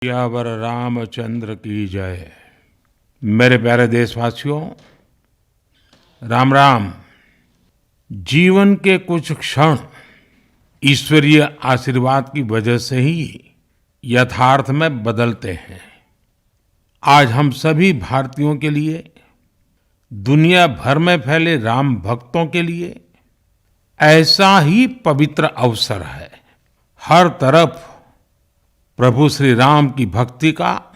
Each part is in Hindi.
सियावर रामचंद्र की जय। मेरे प्यारे देशवासियों, राम राम। जीवन के कुछ क्षण ईश्वरीय आशीर्वाद की वजह से ही यथार्थ में बदलते हैं। आज हम सभी भारतीयों के लिए, दुनिया भर में फैले राम भक्तों के लिए ऐसा ही पवित्र अवसर है। हर तरफ प्रभु श्री राम की भक्ति का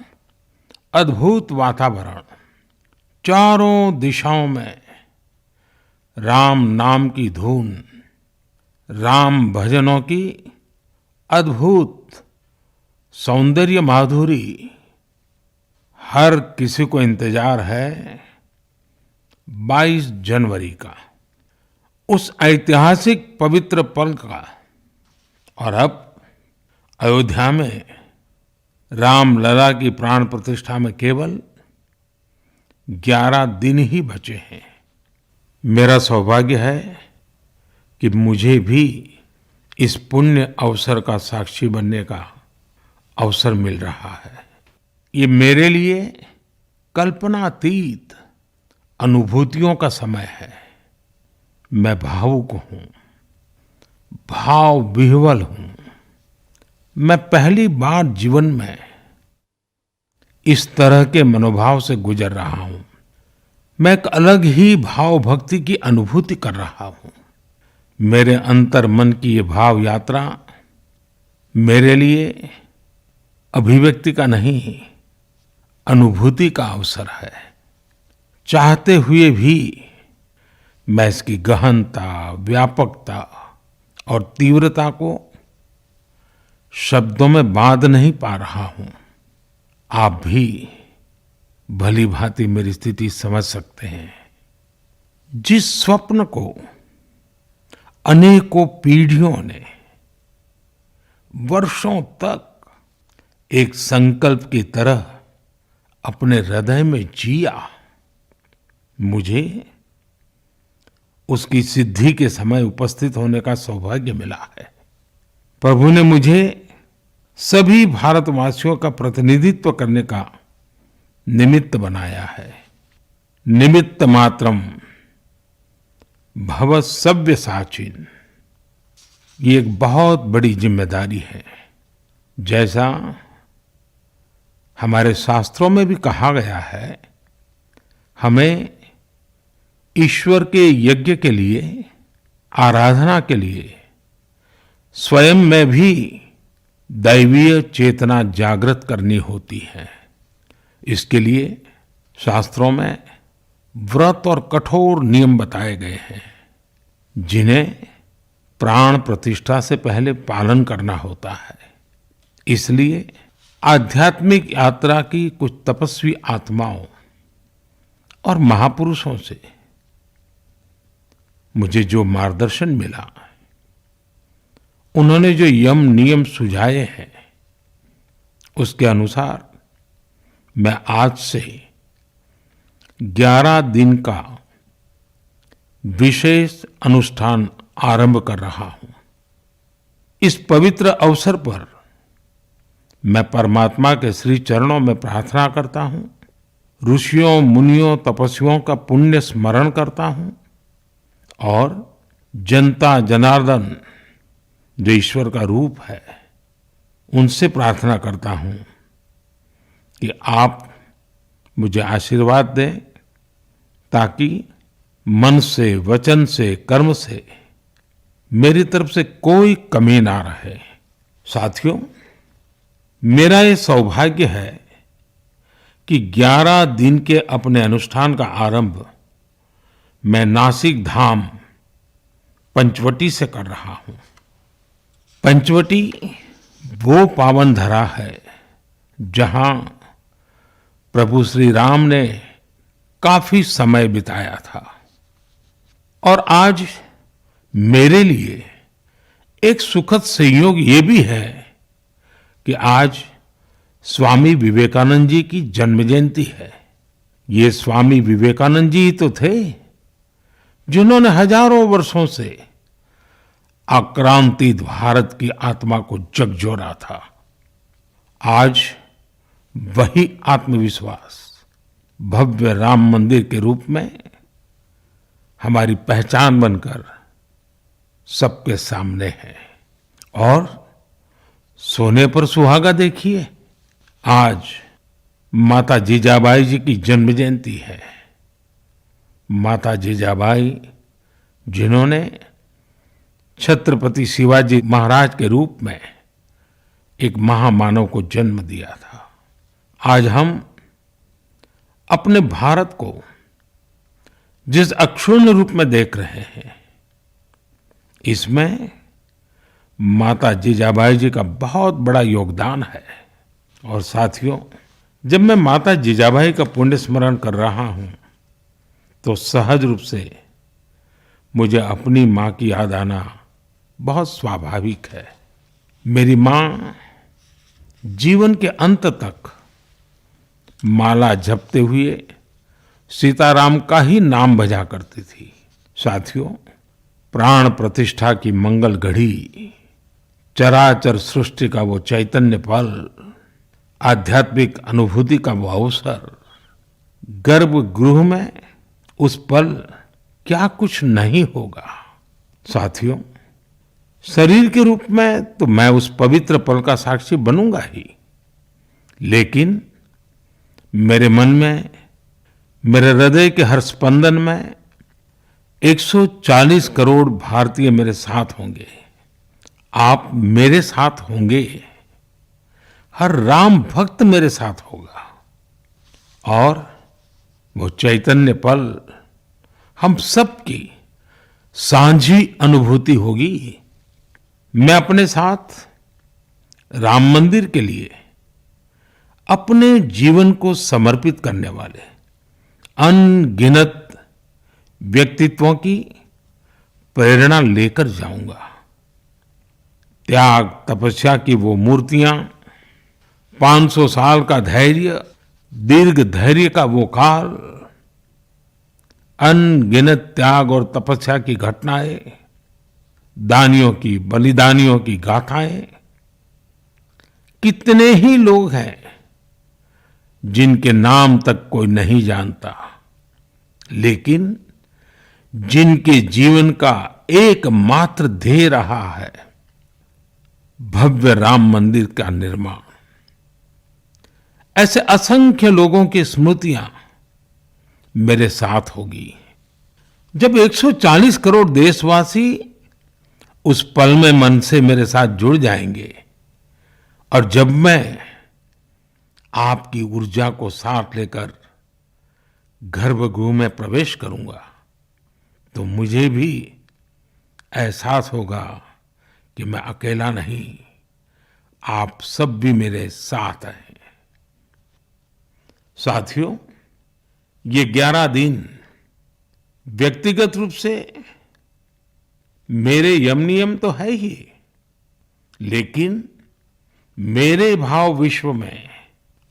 अद्भुत वातावरण, चारों दिशाओं में राम नाम की धुन, राम भजनों की अद्भुत सौंदर्य माधुरी। हर किसी को इंतजार है 22 जनवरी का, उस ऐतिहासिक पवित्र पल का। और अब अयोध्या में रामलला की प्राण प्रतिष्ठा में केवल 11 दिन ही बचे हैं। मेरा सौभाग्य है कि मुझे भी इस पुण्य अवसर का साक्षी बनने का अवसर मिल रहा है। ये मेरे लिए कल्पनातीत अनुभूतियों का समय है। मैं भावुक हूं, भाव विह्वल हूं। मैं पहली बार जीवन में इस तरह के मनोभाव से गुजर रहा हूं। मैं एक अलग ही भाव भक्ति की अनुभूति कर रहा हूं। मेरे अंतर मन की ये भाव यात्रा मेरे लिए अभिव्यक्ति का नहीं, अनुभूति का अवसर है। चाहते हुए भी मैं इसकी गहनता, व्यापकता और तीव्रता को शब्दों में बांध नहीं पा रहा हूं। आप भी भली भांति मेरी स्थिति समझ सकते हैं। जिस स्वप्न को अनेकों पीढ़ियों ने वर्षों तक एक संकल्प की तरह अपने हृदय में जिया, मुझे उसकी सिद्धि के समय उपस्थित होने का सौभाग्य मिला है। प्रभु ने मुझे सभी भारतवासियों का प्रतिनिधित्व करने का निमित्त बनाया है। निमित्त मात्रम भव सव्यसाचिन। ये एक बहुत बड़ी जिम्मेदारी है। जैसा हमारे शास्त्रों में भी कहा गया है, हमें ईश्वर के यज्ञ के लिए, आराधना के लिए स्वयं में भी दैवीय चेतना जागृत करनी होती है। इसके लिए शास्त्रों में व्रत और कठोर नियम बताए गए हैं, जिन्हें प्राण प्रतिष्ठा से पहले पालन करना होता है। इसलिए आध्यात्मिक यात्रा की कुछ तपस्वी आत्माओं और महापुरुषों से मुझे जो मार्गदर्शन मिला, उन्होंने जो यम नियम सुझाए हैं, उसके अनुसार मैं आज से 11 दिन का विशेष अनुष्ठान आरंभ कर रहा हूं। इस पवित्र अवसर पर मैं परमात्मा के श्री चरणों में प्रार्थना करता हूं, ऋषियों, मुनियों, तपस्वियों का पुण्य स्मरण करता हूं और जनता जनार्दन, जो ईश्वर का रूप है, उनसे प्रार्थना करता हूं कि आप मुझे आशीर्वाद दें, ताकि मन से, वचन से, कर्म से मेरी तरफ से कोई कमी ना रहे। साथियों, मेरा ये सौभाग्य है कि 11 दिन के अपने अनुष्ठान का आरंभ मैं नासिक धाम पंचवटी से कर रहा हूं। पंचवटी वो पावन धरा है जहां प्रभु श्री राम ने काफी समय बिताया था। और आज मेरे लिए एक सुखद संयोग ये भी है कि आज स्वामी विवेकानंद जी की जन्म जयंती है। ये स्वामी विवेकानंद जी तो थे जिन्होंने हजारों वर्षों से आक्रांतित भारत की आत्मा को झकझोरा था। आज वही आत्मविश्वास भव्य राम मंदिर के रूप में हमारी पहचान बनकर सबके सामने है। और सोने पर सुहागा देखिए, आज माता जीजाबाई जी की जन्म जयंती है। माता जीजाबाई जिन्होंने छत्रपति शिवाजी महाराज के रूप में एक महामानव को जन्म दिया था। आज हम अपने भारत को जिस अक्षुण्ण रूप में देख रहे हैं, इसमें माता जीजाबाई जी का बहुत बड़ा योगदान है। और साथियों, जब मैं माता जीजाबाई का पुण्य स्मरण कर रहा हूं तो सहज रूप से मुझे अपनी मां की याद आना बहुत स्वाभाविक है। मेरी मां जीवन के अंत तक माला जपते हुए सीताराम का ही नाम भजा करती थी। साथियों, प्राण प्रतिष्ठा की मंगल घड़ी, चराचर सृष्टि का वो चैतन्य पल, आध्यात्मिक अनुभूति का वो अवसर, गर्भगृह में उस पल क्या कुछ नहीं होगा। साथियों, शरीर के रूप में तो मैं उस पवित्र पल का साक्षी बनूंगा ही, लेकिन मेरे मन में, मेरे हृदय के हर स्पंदन में 140 करोड़ भारतीय मेरे साथ होंगे। आप मेरे साथ होंगे, हर राम भक्त मेरे साथ होगा और वो चैतन्य पल हम सबकी साझी अनुभूति होगी। मैं अपने साथ राम मंदिर के लिए अपने जीवन को समर्पित करने वाले अनगिनत व्यक्तित्वों की प्रेरणा लेकर जाऊंगा। त्याग तपस्या की वो मूर्तियां, 500 साल का धैर्य, दीर्घ धैर्य का वो काल, अनगिनत त्याग और तपस्या की घटनाएं, दानियों की, बलिदानियों की गाथाएं, कितने ही लोग हैं जिनके नाम तक कोई नहीं जानता, लेकिन जिनके जीवन का एकमात्र ध्येय रहा है भव्य राम मंदिर का निर्माण। ऐसे असंख्य लोगों की स्मृतियां मेरे साथ होगी। जब 140 करोड़ देशवासी उस पल में मन से मेरे साथ जुड़ जाएंगे और जब मैं आपकी ऊर्जा को साथ लेकर गर्भगृह में प्रवेश करूंगा तो मुझे भी एहसास होगा कि मैं अकेला नहीं, आप सब भी मेरे साथ हैं। साथियों, ये 11 दिन व्यक्तिगत रूप से मेरे यम नियम तो है ही, लेकिन मेरे भाव विश्व में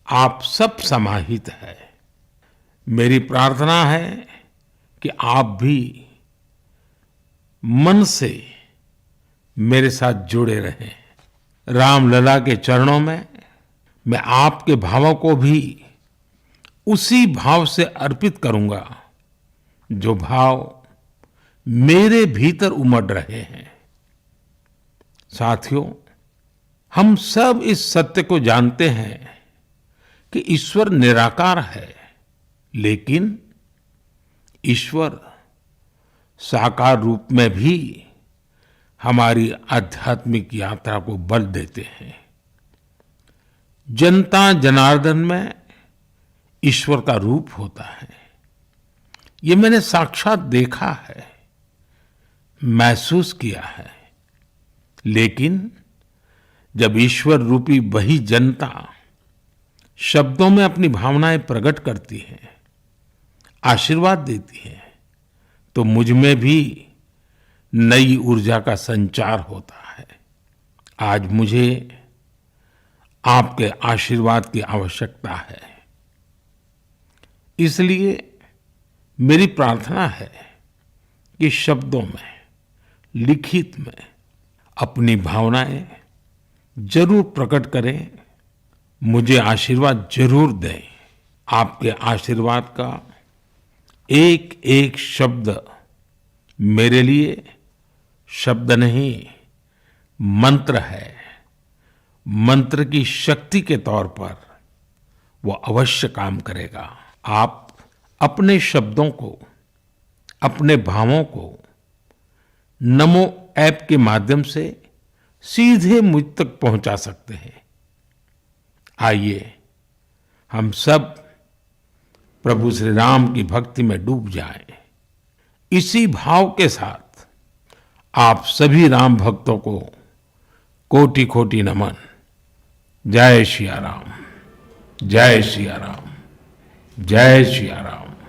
आप सब समाहित है। मेरी प्रार्थना है कि आप भी मन से मेरे साथ जुड़े रहें। रामलला के चरणों में मैं आपके भावों को भी उसी भाव से अर्पित करूंगा जो भाव मेरे भीतर उमड़ रहे हैं। साथियों, हम सब इस सत्य को जानते हैं कि ईश्वर निराकार है, लेकिन ईश्वर साकार रूप में भी हमारी आध्यात्मिक यात्रा को बल देते हैं। जनता जनार्दन में ईश्वर का रूप होता है, ये मैंने साक्षात देखा है, महसूस किया है। लेकिन जब ईश्वर रूपी वही जनता शब्दों में अपनी भावनाएं प्रकट करती है, आशीर्वाद देती है, तो मुझ में भी नई ऊर्जा का संचार होता है। आज मुझे आपके आशीर्वाद की आवश्यकता है, इसलिए मेरी प्रार्थना है कि शब्दों में, लिखित में अपनी भावनाएं जरूर प्रकट करें, मुझे आशीर्वाद जरूर दें। आपके आशीर्वाद का एक एक शब्द मेरे लिए शब्द नहीं, मंत्र है। मंत्र की शक्ति के तौर पर वो अवश्य काम करेगा। आप अपने शब्दों को, अपने भावों को नमो ऐप के माध्यम से सीधे मुझ तक पहुंचा सकते हैं। आइए हम सब प्रभु श्री राम की भक्ति में डूब जाएं। इसी भाव के साथ आप सभी राम भक्तों को कोटि कोटि नमन। जय सिया राम, जय सिया राम, जय सिया राम।